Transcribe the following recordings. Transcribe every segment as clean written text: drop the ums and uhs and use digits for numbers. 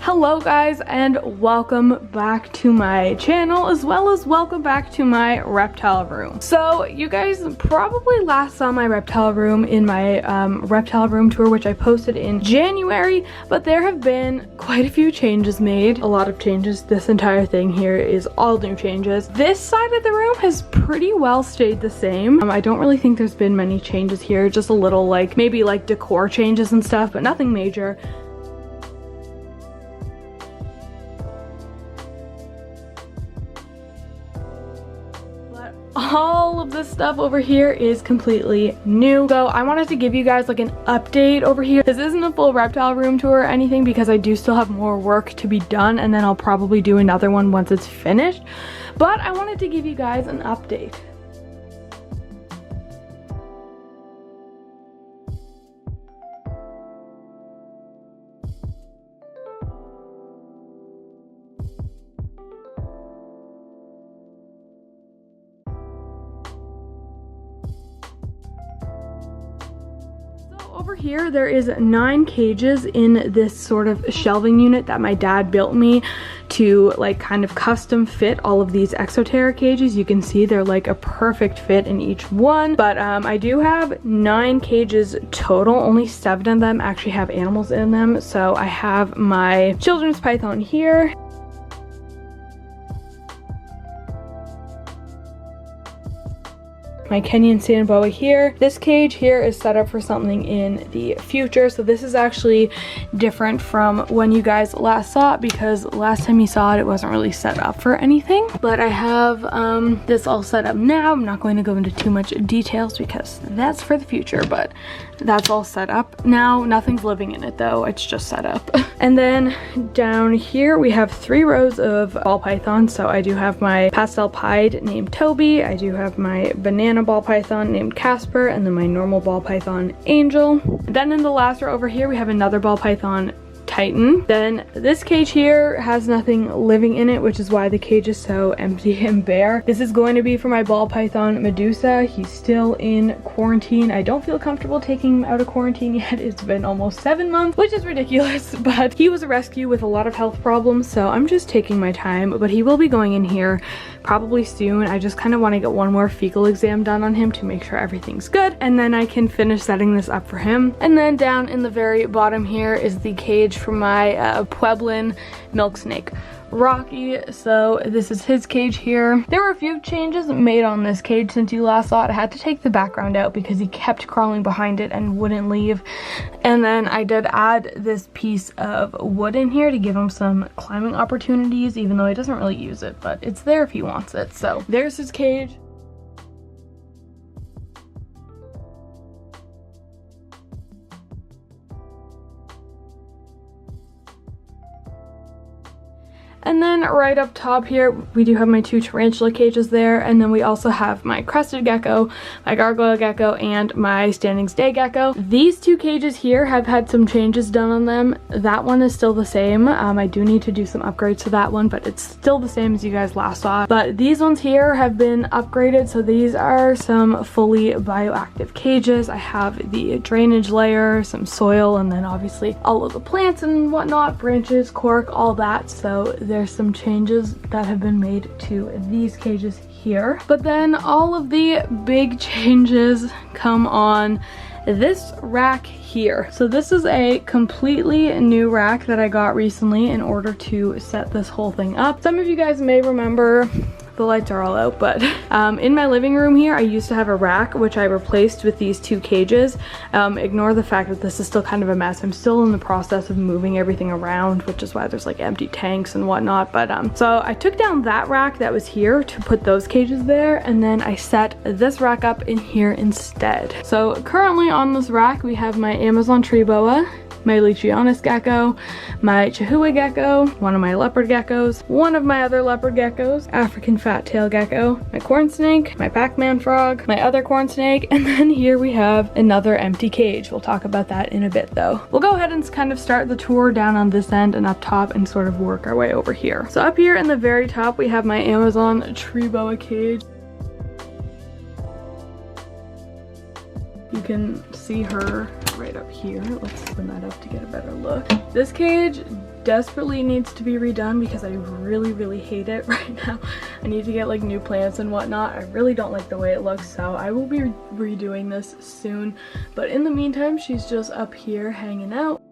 Hello guys, and welcome back to my channel, as well as welcome back to my reptile room. So you guys probably last saw my reptile room in my reptile room tour, which I posted in January, but there have been quite a few changes made. A lot of changes. This entire thing here is all new changes. This side of the room has pretty well stayed the same. I don't really think there's been many changes here, just a little like maybe like decor changes and stuff, but nothing major. All of this stuff over here is completely new. So I wanted to give you guys like an update over here. This isn't a full reptile room tour or anything because I do still have more work to be done, and then I'll probably do another one once it's finished. But I wanted to give you guys an update. Over here there is 9 cages in this sort of shelving unit that my dad built me to like kind of custom fit all of these Excavator cages. You can see they're like a perfect fit in each one, but I do have 9 cages total. Only 7 of them actually have animals in them. So I have my children's python here, my Kenyan sand boa here. This cage here is set up for something in the future. So this is actually different from when you guys last saw it, because last time you saw it, it wasn't really set up for anything. But I have this all set up now. I'm not going to go into too much details because that's for the future, but that's all set up now. Nothing's living in it though, it's just set up. And then down here we have 3 rows of ball pythons. So I do have my pastel pied named Toby, I do have my banana ball python named Casper, and then my normal ball python Angel. Then in the last row over here we have another ball python Titan. Then this cage here has nothing living in it, which is why the cage is so empty and bare. This is going to be for my ball python Medusa. He's still in quarantine. I don't feel comfortable taking him out of quarantine yet. It's been almost 7 months, which is ridiculous, but he was a rescue with a lot of health problems, so I'm just taking my time. But he will be going in here probably soon. I just kind of want to get one more fecal exam done on him to make sure everything's good, and then I can finish setting this up for him. And then down in the very bottom here is the cage for my Pueblan milk snake Rocky. So this is his cage here. There were a few changes made on this cage since you last saw it. I had to take the background out because he kept crawling behind it and wouldn't leave. And then I did add this piece of wood in here to give him some climbing opportunities, even though he doesn't really use it, but it's there if he wants it. So there's his cage. And then right up top here, we do have my 2 tarantula cages there, and then we also have my crested gecko, my gargoyle gecko, and my standing stay gecko. These 2 cages here have had some changes done on them. That one is still the same. I do need to do some upgrades to that one, but it's still the same as you guys last saw. But these ones here have been upgraded, so these are some fully bioactive cages. I have the drainage layer, some soil, and then obviously all of the plants and whatnot, branches, cork, all that. So there's some changes that have been made to these cages here. But then all of the big changes come on this rack here. So this is a completely new rack that I got recently in order to set this whole thing up. Some of you guys may remember, the lights are all out, but in my living room here I used to have a rack which I replaced with these 2 cages. Ignore the fact that this is still kind of a mess. I'm still in the process of moving everything around, which is why there's like empty tanks and whatnot. But so I took down that rack that was here to put those cages there, and then I set this rack up in here instead. So currently on this rack we have my Amazon tree boa, my Leachianus gecko, my Chihuahua gecko, one of my leopard geckos, one of my other leopard geckos, African fat tail gecko, my corn snake, my Pac-Man frog, my other corn snake, and then here we have another empty cage. We'll talk about that in a bit though. We'll go ahead and kind of start the tour down on this end and up top and sort of work our way over here. So up here in the very top we have my Amazon tree boa cage. You can see her right up here. Let's spin that up to get a better look. This cage desperately needs to be redone because I really hate it right now. I need to get like new plants and whatnot. I really don't like the way it looks, so I will be redoing this soon. But in the meantime, she's just up here hanging out.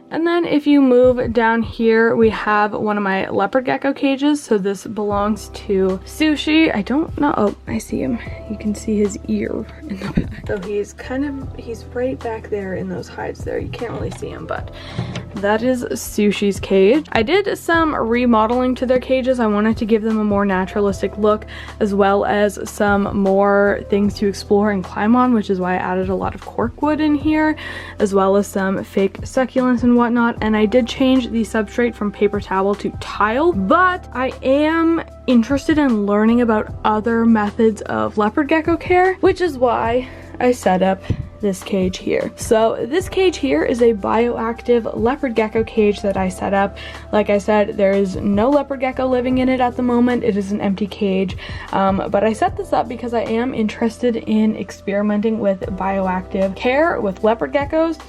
And then if you move down here, we have one of my leopard gecko cages. So this belongs to Sushi. I don't know. Oh, I see him. You can see his ear in the back. So he's right back there in those hides there. You can't really see him, but that is Sushi's cage. I did some remodeling to their cages. I wanted to give them a more naturalistic look, as well as some more things to explore and climb on, which is why I added a lot of cork wood in here, as well as some fake succulents and whatnot. And I did change the substrate from paper towel to tile, but I am interested in learning about other methods of leopard gecko care, which is why I set up this cage here. So this cage here is a bioactive leopard gecko cage that I set up. Like I said, there is no leopard gecko living in it at the moment. It is an empty cage, but I set this up because I am interested in experimenting with bioactive care with leopard geckos.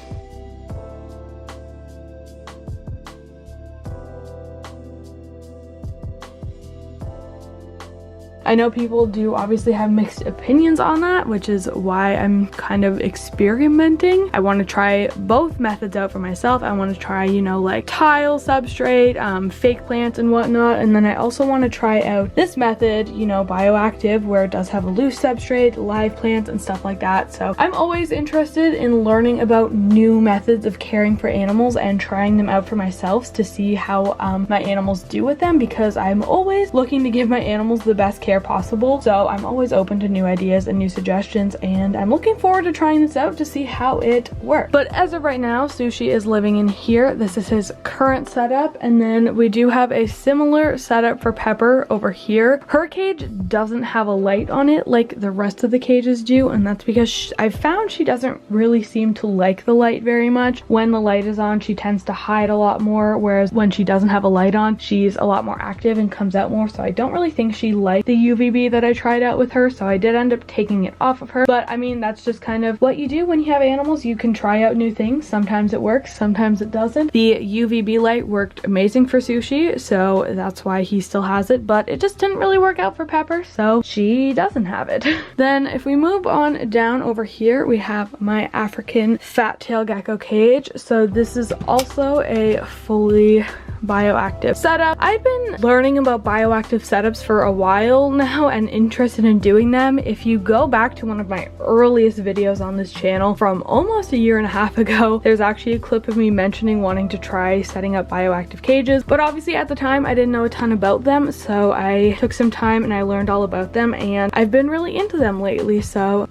I know people do obviously have mixed opinions on that, which is why I'm kind of experimenting. I want to try both methods out for myself. I want to try, you know, like tile substrate, fake plants and whatnot. And then I also want to try out this method, you know, bioactive, where it does have a loose substrate, live plants and stuff like that. So I'm always interested in learning about new methods of caring for animals and trying them out for myself to see how my animals do with them, because I'm always looking to give my animals the best care possible. So I'm always open to new ideas and new suggestions, and I'm looking forward to trying this out to see how it works. But as of right now, Sushi is living in here. This is his current setup, and then we do have a similar setup for Pepper over here. Her cage doesn't have a light on it like the rest of the cages do, and that's because I've found she doesn't really seem to like the light very much. When the light is on, she tends to hide a lot more, whereas when she doesn't have a light on, she's a lot more active and comes out more. So I don't really think she liked the UVB that I tried out with her, so I did end up taking it off of her. But I mean, that's just kind of what you do when you have animals. You can try out new things. Sometimes it works, sometimes it doesn't. The UVB light worked amazing for Sushi, so that's why he still has it, but it just didn't really work out for Pepper, so she doesn't have it. Then if we move on down over here, we have my African fat tail gecko cage. So this is also a fully bioactive setup. I've been learning about bioactive setups for a while now and interested in doing them. If you go back to one of my earliest videos on this channel from almost 1.5 years ago, there's actually a clip of me mentioning wanting to try setting up bioactive cages, but obviously at the time I didn't know a ton about them, so I took some time and I learned all about them, and I've been really into them lately. So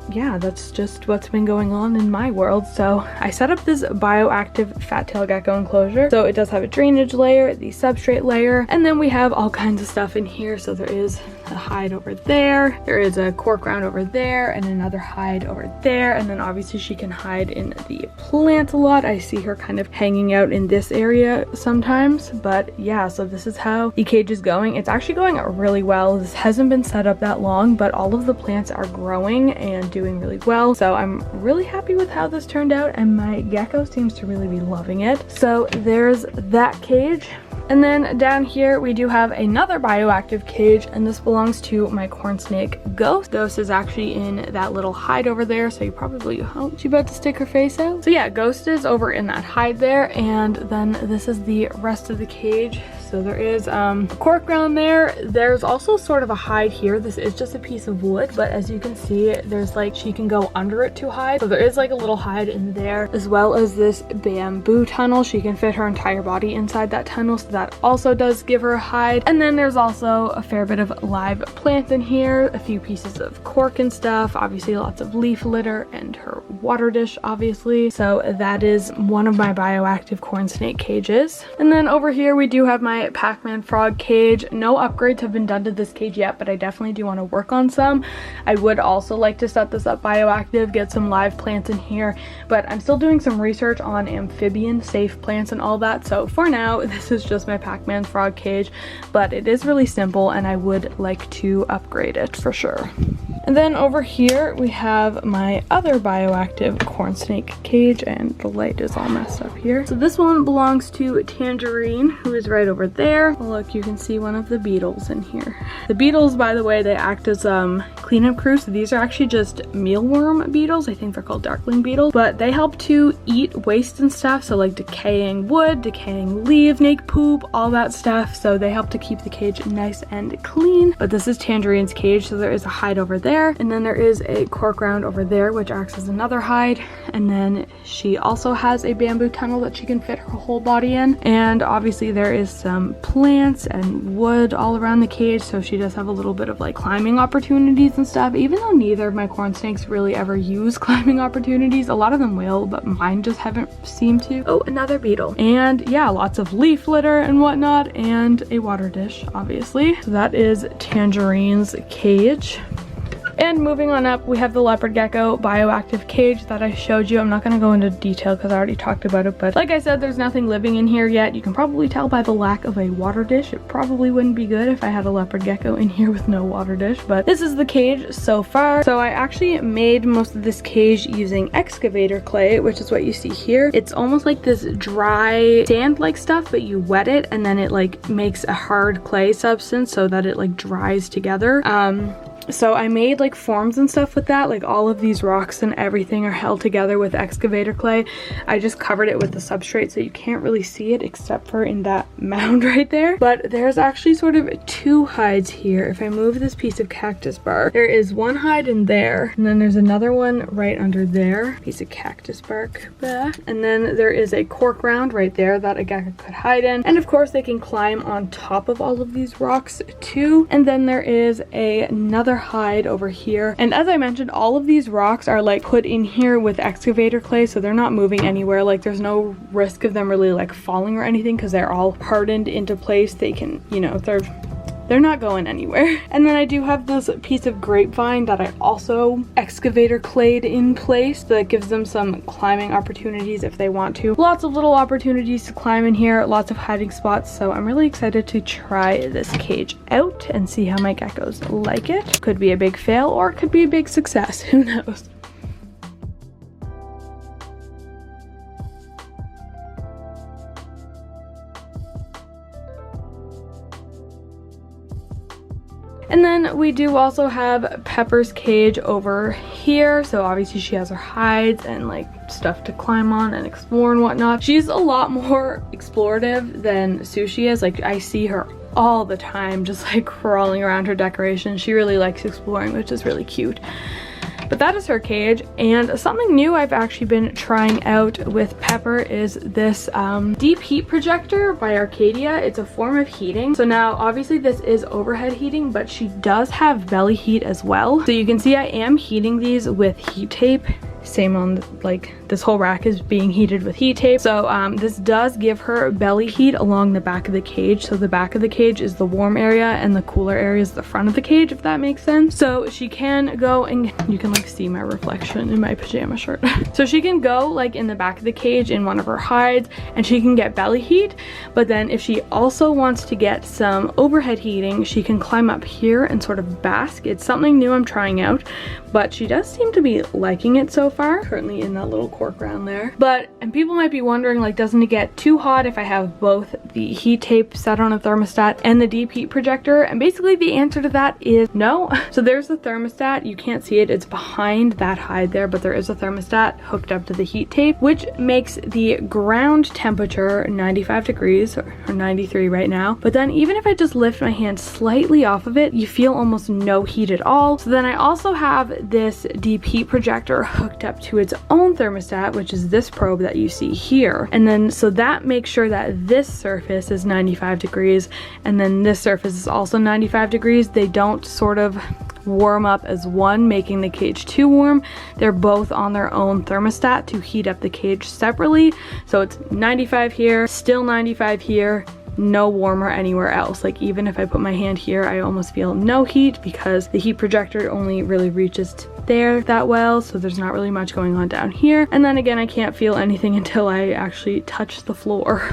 yeah, that's just what's been going on in my world. So I set up this bioactive fat tail gecko enclosure. So it does have a drainage layer, the substrate layer, and then we have all kinds of stuff in here. So there is a hide over there, there is a cork ground over there, and another hide over there, and then obviously she can hide in the plants a lot. I see her kind of hanging out in this area sometimes. But yeah, so this is how the cage is going. It's actually going really well. This hasn't been set up that long, but all of the plants are growing and doing really well, so I'm really happy with how this turned out, and my gecko seems to really be loving it. So there's that cage. And then down here we do have another bioactive cage, and this belongs to my corn snake Ghost. Ghost is actually in that little hide over there, so you probably, oh, she's about to stick her face out. So yeah, Ghost is over in that hide there, and then this is the rest of the cage. So there is a cork ground there. There's also sort of a hide here. This is just a piece of wood, but as you can see, there's like, she can go under it to hide. So there is like a little hide in there, as well as this bamboo tunnel. She can fit her entire body inside that tunnel, so that also does give her a hide. And then there's also a fair bit of live plants in here, a few pieces of cork and stuff, obviously lots of leaf litter, and her water dish, obviously. So that is one of my bioactive corn snake cages. And then over here we do have my my Pac-Man frog cage. No upgrades have been done to this cage yet, but I definitely do want to work on some. I would also like to set this up bioactive, get some live plants in here, but I'm still doing some research on amphibian safe plants and all that. So for now, this is just my Pac-Man frog cage, but it is really simple and I would like to upgrade it for sure. And then over here we have my other bioactive corn snake cage, and the light is all messed up here. So this one belongs to Tangerine, who is right over there. Oh, look, you can see one of the beetles in here. The beetles, by the way, they act as cleanup crew. So these are actually just mealworm beetles. I think they're called darkling beetles, but they help to eat waste and stuff. So like decaying wood, decaying leaves, snake poop, all that stuff. So they help to keep the cage nice and clean. But this is Tangerine's cage, so there is a hide over there. And then there is a cork round over there, which acts as another hide. And then she also has a bamboo tunnel that she can fit her whole body in. And obviously there is some plants and wood all around the cage, so she does have a little bit of like climbing opportunities and stuff, even though neither of my corn snakes really ever use climbing opportunities. A lot of them will, but mine just haven't seemed to. Oh, another beetle. And yeah, lots of leaf litter and whatnot, and a water dish, obviously. So that is Tangerine's cage. And moving on up, we have the leopard gecko bioactive cage that I showed you. I'm not going to go into detail because I already talked about it, but like I said, there's nothing living in here yet. You can probably tell by the lack of a water dish. It probably wouldn't be good if I had a leopard gecko in here with no water dish, but this is the cage so far. So I actually made most of this cage using excavator clay, which is what you see here. It's almost like this dry sand-like stuff, but you wet it and then it like makes a hard clay substance so that it like dries together. So I made like forms and stuff with that, like all of these rocks and everything are held together with excavator clay. I just covered it with the substrate so you can't really see it except for in that mound right there. But there's actually sort of two hides here. If I move this piece of cactus bark, there is one hide in there, and then there's another one right under there, piece of cactus bark. And then there is a cork round right there that a gecko could hide in. And of course they can climb on top of all of these rocks too. And then there is another hide over here, and as I mentioned, all of these rocks are like put in here with excavator clay, so they're not moving anywhere. Like there's no risk of them really like falling or anything because they're all hardened into place. They can, you know, they're not going anywhere. And then I do have this piece of grapevine that I also excavator clayed in place that gives them some climbing opportunities if they want to. Lots of little opportunities to climb in here, lots of hiding spots, so I'm really excited to try this cage out and see how my geckos like it. Could be a big fail or it could be a big success, who knows. And then we do also have Pepper's cage over here. So obviously she has her hides and like stuff to climb on and explore and whatnot. She's a lot more explorative than Sushi is. Like I see her all the time just like crawling around her decorations. She really likes exploring, which is really cute. But that is her cage, and something new I've actually been trying out with Pepper is this deep heat projector by Arcadia. It's a form of heating. So now obviously this is overhead heating, but she does have belly heat as well. So you can see I am heating these with heat tape. Same on like this whole rack is being heated with heat tape. So this does give her belly heat along the back of the cage. So the back of the cage is the warm area and the cooler area is the front of the cage, if that makes sense. So she can go, and you can like see my reflection in my pajama shirt. So she can go like in the back of the cage in one of her hides and she can get belly heat. But then if she also wants to get some overhead heating, she can climb up here and sort of bask. It's something new I'm trying out, but she does seem to be liking it so far. Currently in that little cork round there. And people might be wondering, like, doesn't it get too hot if I have both the heat tape set on a thermostat and the deep heat projector? And basically the answer to that is no. So there's the thermostat. You can't see it. It's behind that hide there, but there is a thermostat hooked up to the heat tape, which makes the ground temperature 95 degrees or 93 right now. But then even if I just lift my hand slightly off of it, you feel almost no heat at all. So then I also have this deep heat projector hooked up to its own thermostat, which is this probe that you see here. And then so that makes sure that this surface is 95 degrees and then this surface is also 95 degrees. They don't sort of warm up as one, making the cage too warm. They're both on their own thermostat to heat up the cage separately. So it's 95 here, still 95 here, no warmer anywhere else. Like even if I put my hand here, I almost feel no heat because the heat projector only really reaches to there that well, so there's not really much going on down here. And then again, I can't feel anything until I actually touch the floor.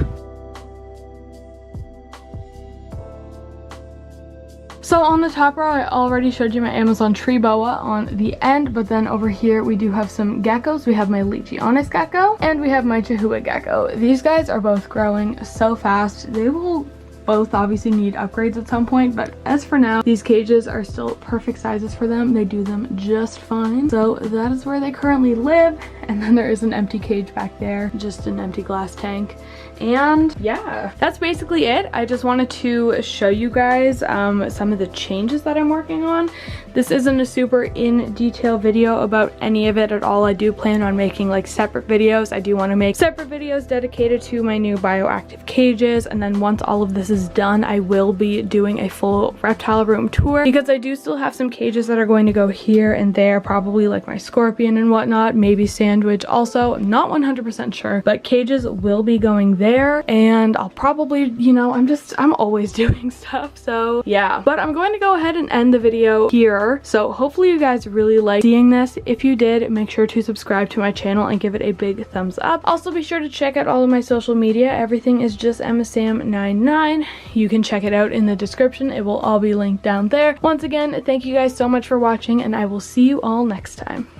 So on the top row, I already showed you my Amazon tree boa on the end, but then over here we do have some geckos. We have my Legionnaires gecko and we have my Chihuahua gecko. These guys are both growing so fast. They will both obviously need upgrades at some point, but as for now, these cages are still perfect sizes for them. They do them just fine. So that is where they currently live. And then there is an empty cage back there, just an empty glass tank. And yeah, that's basically it. I just wanted to show you guys some of the changes that I'm working on. This isn't a super in detail video about any of it at all. I do plan on making like separate videos. I do want to make separate videos dedicated to my new bioactive cages, and then once all of this is done, I will be doing a full reptile room tour, because I do still have some cages that are going to go here and there, probably like my scorpion and whatnot, maybe sandwich also, not 100% sure, but cages will be going there. And I'll probably, you know, I'm always doing stuff, so yeah. But I'm going to go ahead and end the video here. So hopefully you guys really liked seeing this. If you did, make sure to subscribe to my channel and give it a big thumbs up. Also be sure to check out all of my social media. Everything is just EmmaSam99. You can check it out in the description. It will all be linked down there. Once again, thank you guys so much for watching, and I will see you all next time.